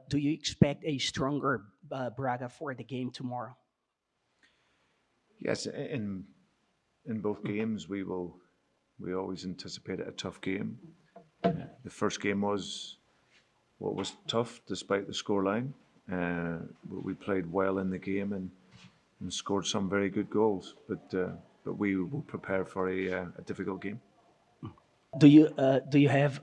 Do you expect a stronger Braga for the game tomorrow? Yes, in both games we always anticipate a tough game. The first game was what was tough despite the scoreline. But we played well in the game and scored some very good goals. But we will prepare for a difficult game. Do you have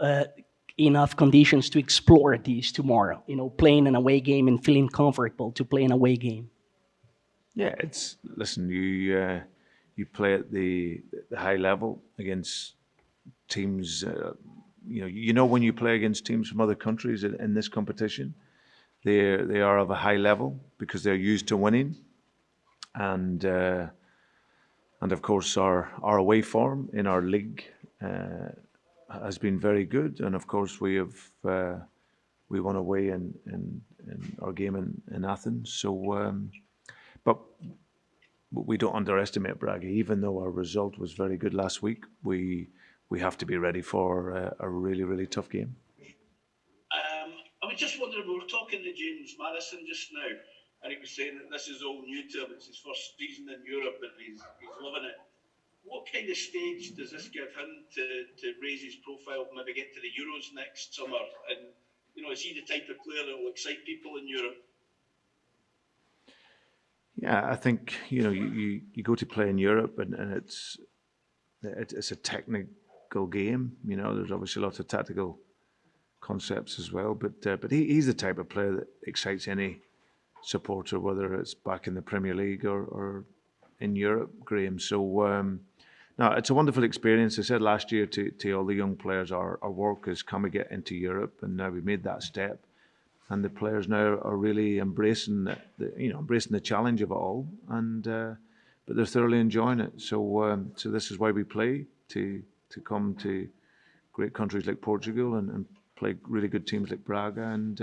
enough conditions to explore these tomorrow? Playing an away game and feeling comfortable to play an away game. Yeah, it's listen. You play at the high level against teams. You know when you play against teams from other countries in this competition, they are of a high level because they're used to winning, and uh, and of course our away form in our league has been very good, and of course we won away in our game in Athens. But we don't underestimate Braga. Even though our result was very good last week, we have to be ready for a really tough game. I was just wondering, we were talking to James Maddison just now, and he was saying that this is all new to him. It's his first season in Europe, and he's loving it. What kind of stage does this give him to raise his profile, maybe get to the Euros next summer? And is he the type of player that will excite people in Europe? Yeah, I think you go to play in Europe and it's a technical game. There's obviously lots of tactical concepts as well, but he's the type of player that excites any supporter, whether it's back in the Premier League or in Europe, Graham. So no, it's a wonderful experience. I said last year to all the young players, our work is can we get into Europe, and now we've made that step, and the players now are really embracing embracing the challenge of it all, and but they're thoroughly enjoying it. So this is why we play to come to great countries like Portugal and play really good teams like Braga, and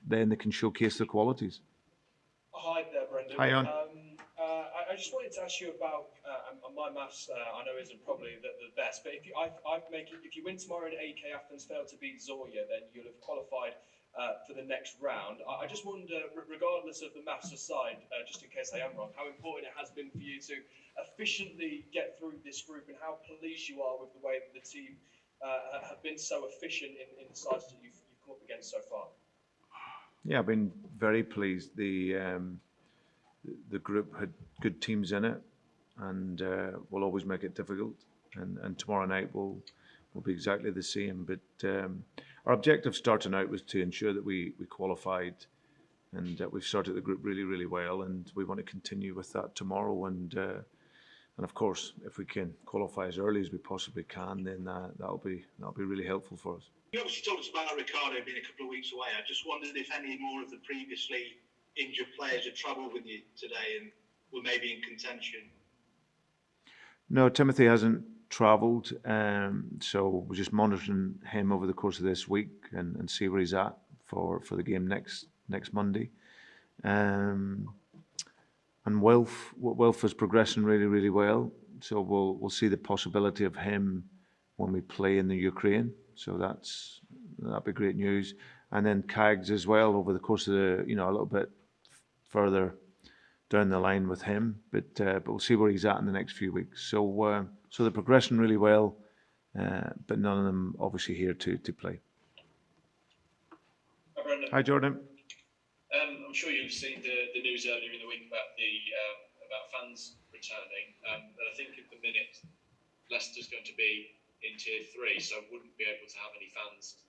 then they can showcase their qualities. Hi there, Brendan. Hi, on. I just wanted to ask you about my maths. I know isn't probably the best, but if you win tomorrow and AK Athens fail to beat Zorya, then you'll have qualified for the next round. I just wonder, regardless of the maths aside, just in case I am wrong, how important it has been for you to efficiently get through this group, and how pleased you are with the way that the team have been so efficient in the sides that you've come up against so far. Yeah, I've been very pleased. The group had good teams in it, and will always make it difficult. And tomorrow night will be exactly the same. But our objective starting out was to ensure that we qualified, and we've started the group really well, and we want to continue with that tomorrow. And of course, if we can qualify as early as we possibly can, then that'll be really helpful for us. You obviously told us about Ricardo being a couple of weeks away. I just wondered if any more of the previously injured players had travelled with you today and were maybe in contention. No, Timothy hasn't travelled, so we're just monitoring him over the course of this week and see where he's at for the game next Monday. And Wilf is progressing really well, so we'll see the possibility of him when we play in the Ukraine. So that'd be great news. And then Cags as well over the course of a little bit further down the line with him, but we'll see where he's at in the next few weeks. So they're progressing really well, but none of them obviously here to play. Hi, Brendan. Hi, Jordan. I'm sure you've seen the news earlier in the week about fans returning, but I think at the minute Leicester's going to be in Tier 3, so wouldn't be able to have any fans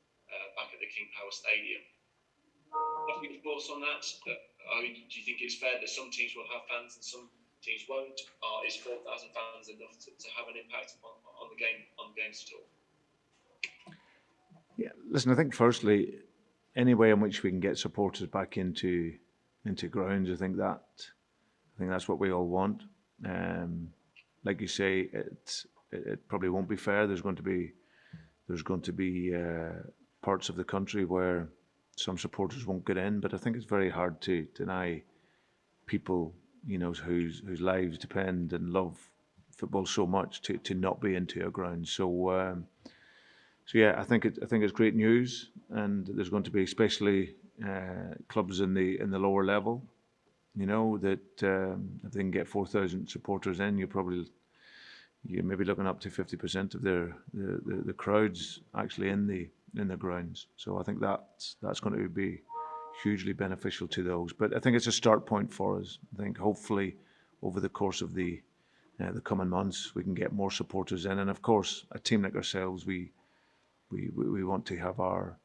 back at the King Power Stadium. What are your thoughts on that? Do you think it's fair that some teams will have fans and some teams won't? Is 4,000 fans enough to have an impact on the games at all? Yeah, listen, I think firstly, any way in which we can get supporters back into grounds, I think that's what we all want. Like you say, it probably won't be fair. There's going to be parts of the country where some supporters won't get in, but I think it's very hard to deny people, whose lives depend and love football so much to not be into a ground. So yeah, I think it's great news, and there's going to be, especially clubs in the lower level. You know that if they can get 4,000 supporters in, you're maybe looking up to 50% of the crowds actually in the grounds. So I think that's going to be hugely beneficial to those. But I think it's a start point for us. I think hopefully over the course of the coming months we can get more supporters in, and of course a team like ourselves, we want to have our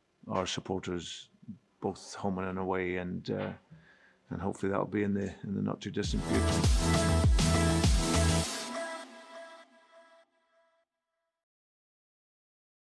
supporters both home and away, and hopefully that'll be in the not too distant future.